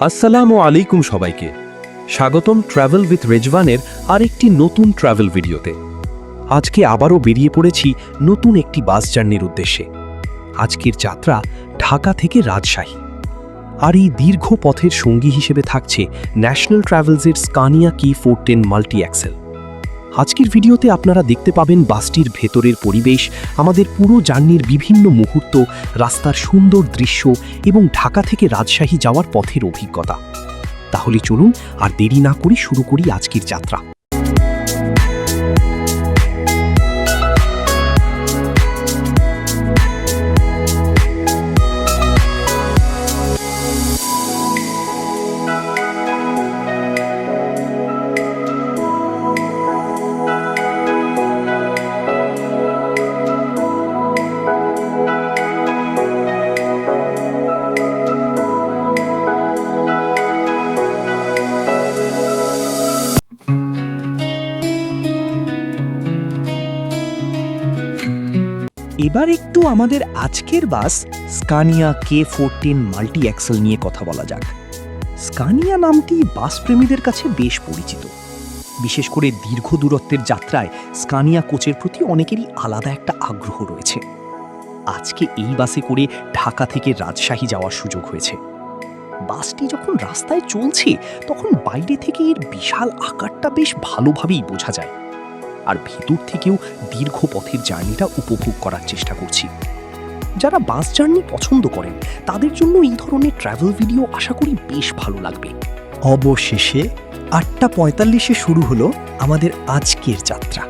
আসসালামু আলাইকুম সবাইকে, স্বাগতম ট্রাভেল উইথ রেজওয়ানের আরেকটি নতুন ট্রাভেল ভিডিওতে। আজকে আবারও বেরিয়ে পড়েছি নতুন একটি বাস জার্নির উদ্দেশ্যে। আজকের যাত্রা ঢাকা থেকে রাজশাহী। আর এই দীর্ঘ পথের সঙ্গী হিসেবে থাকছে ন্যাশনাল ট্রাভেলসের স্কানিয়া K-410 মাল্টি অ্যাক্সেল। আজকের ভিডিওতে আপনারা দেখতে পাবেন বাসটির ভেতরের পরিবেশ, আমাদের পুরো জার্নির বিভিন্ন মুহূর্ত, রাস্তার সুন্দর দৃশ্য এবং ঢাকা থেকে রাজশাহী যাওয়ার পথের অভিজ্ঞতা। তাহলে চলুন আর দেরি না করে শুরু করি আজকের যাত্রা। এবার একটু আমাদের আজকের বাস স্কানিয়া K-410 মাল্টি অ্যাক্সেল নিয়ে কথা বলা যাক। স্কানিয়া নামটি বাস প্রেমীদের কাছে বেশ পরিচিত। বিশেষ করে দীর্ঘ দূরত্বের যাত্রায় স্কানিয়া কোচের প্রতি অনেকেরই আলাদা একটা আগ্রহ রয়েছে। আজকে এই বাসে করে ঢাকা থেকে রাজশাহী যাওয়ার সুযোগ হয়েছে। বাসটি যখন রাস্তায় চলছে তখন বাইরে থেকে এর বিশাল আকারটা বেশ ভালোভাবেই বোঝা যায়। আর ভেতর থেকেও দীর্ঘ পথের জার্নিটা উপভোগ করার চেষ্টা করছি। যারা বাস জার্নি পছন্দ করেন তাদের জন্য এই ধরনের ট্রাভেল ভিডিও আশা করি বেশ ভালো লাগবে। অবশেষে 8:45-এ শুরু হলো আমাদের আজকের যাত্রা।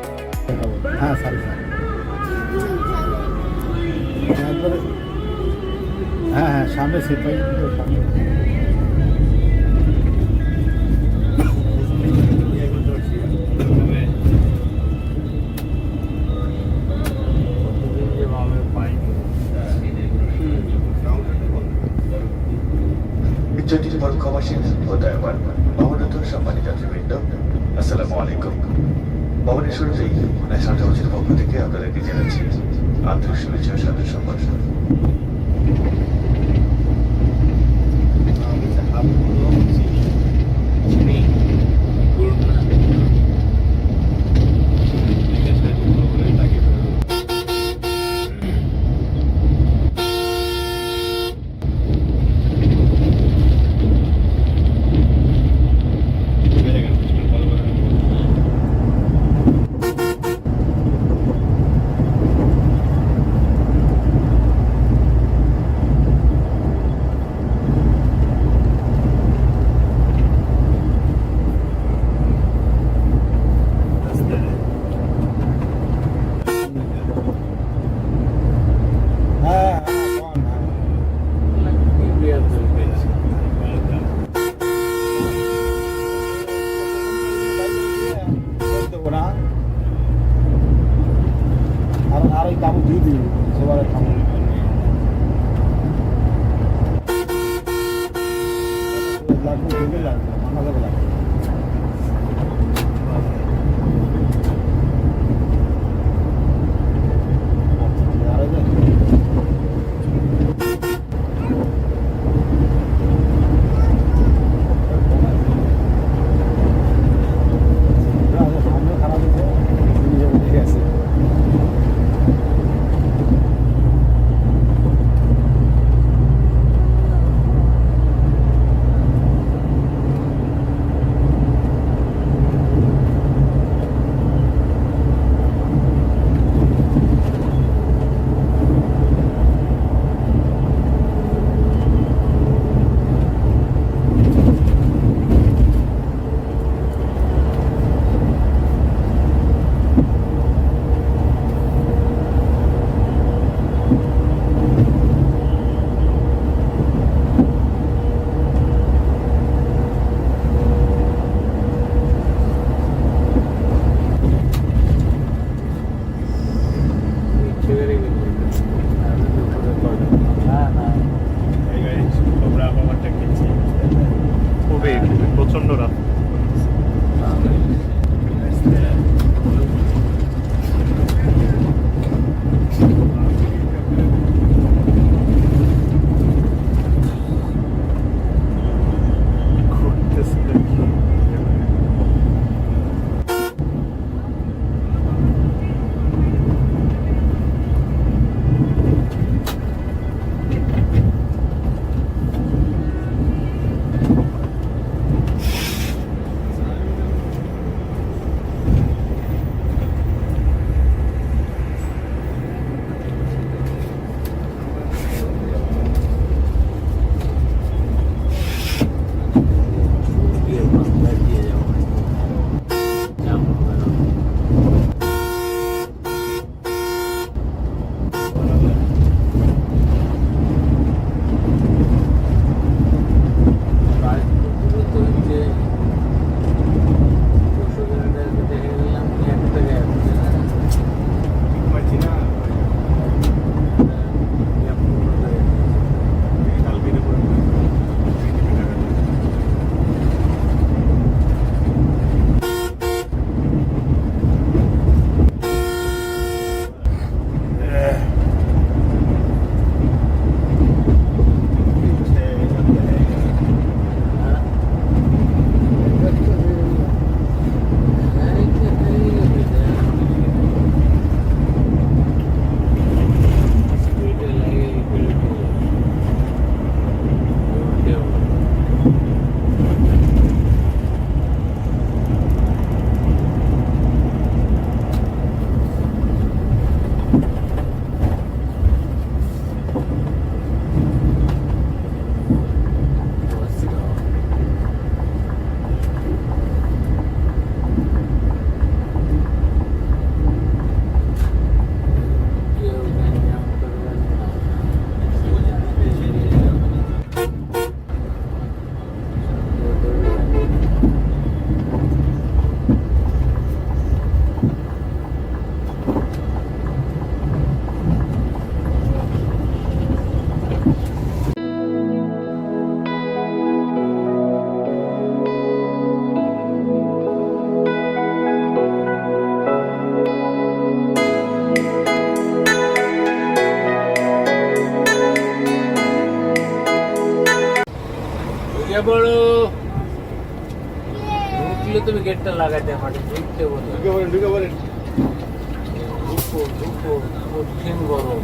সামনে সিপাই সম্মানিত যাত্রীবৃন্দ, আসসালামু আলাইকুম। ভবনের শুরুতেই ন্যাশনাল ট্রাভেলসের পক্ষ থেকে আপনাদেরকে জানাচ্ছি আন্তরিক শুভেচ্ছা ও সাদর সম্ভাষণ। প্রচন্ড রাত। কেবল ঢুকলে তুমি গেটটা লাগাইতে পারো, দেখতে বলো ঢুকে পড়েন ঢুকো ঢুকো, কঠিন গরম।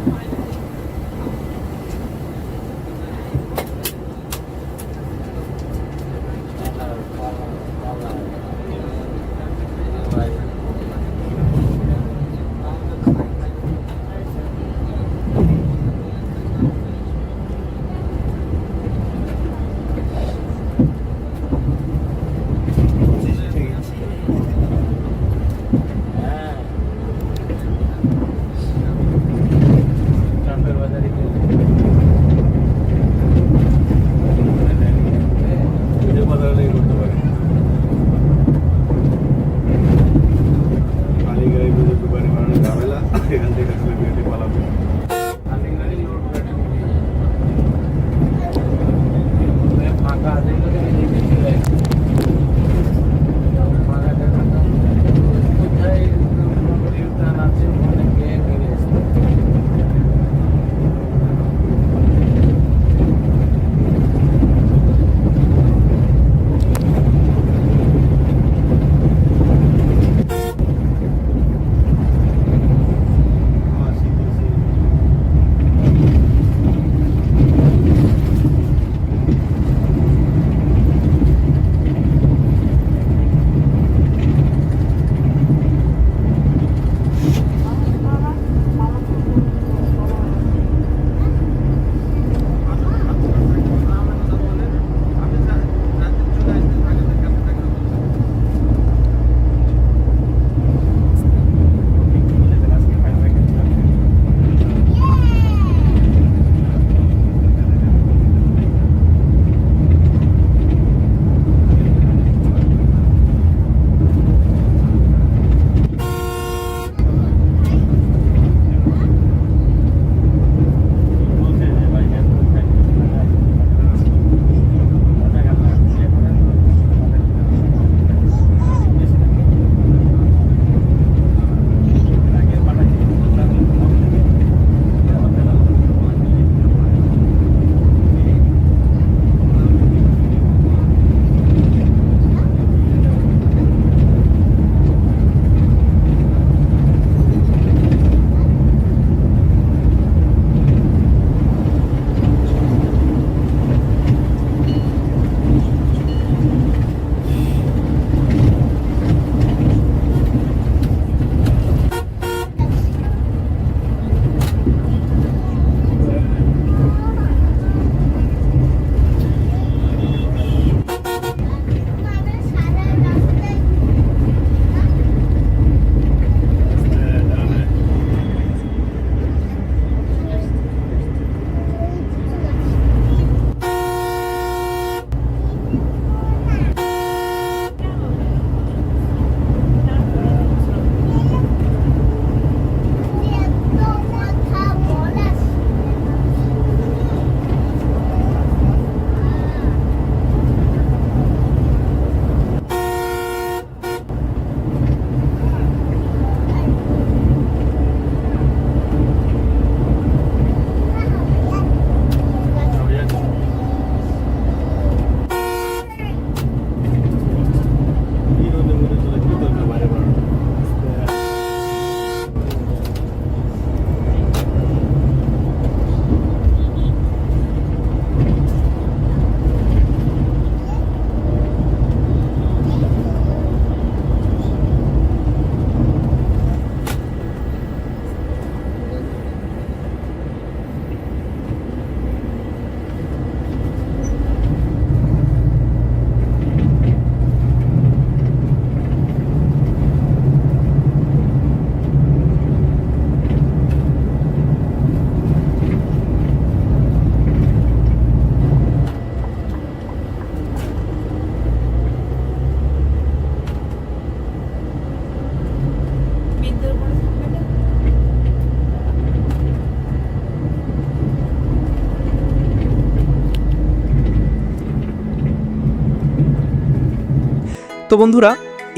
তো বন্ধুরা,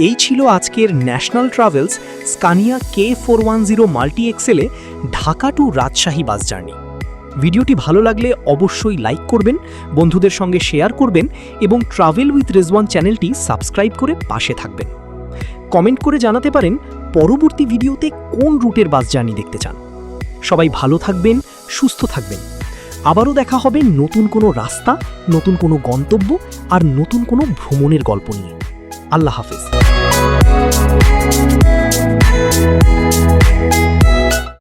এই ছিল আজকের national travels Scania K410 multi এক্সেলে Dhaka to Rajshahi bus journey. ভিডিওটি ভালো লাগলে অবশ্যই লাইক করবেন, বন্ধুদের সঙ্গে শেয়ার করবেন এবং ট্রাভেল উইথ রেজওয়ান চ্যানেলটি সাবস্ক্রাইব করে পাশে থাকবেন। কমেন্ট করে জানাতে পারেন পরবর্তী ভিডিওতে কোন রুটের বাস জার্নি দেখতে চান। সবাই ভালো থাকবেন, সুস্থ থাকবেন। আবারও দেখা হবে নতুন কোনো রাস্তা, নতুন কোনো গন্তব্য আর নতুন কোনো ভ্রমণের গল্প নিয়ে। আল্লাহ হাফেজ।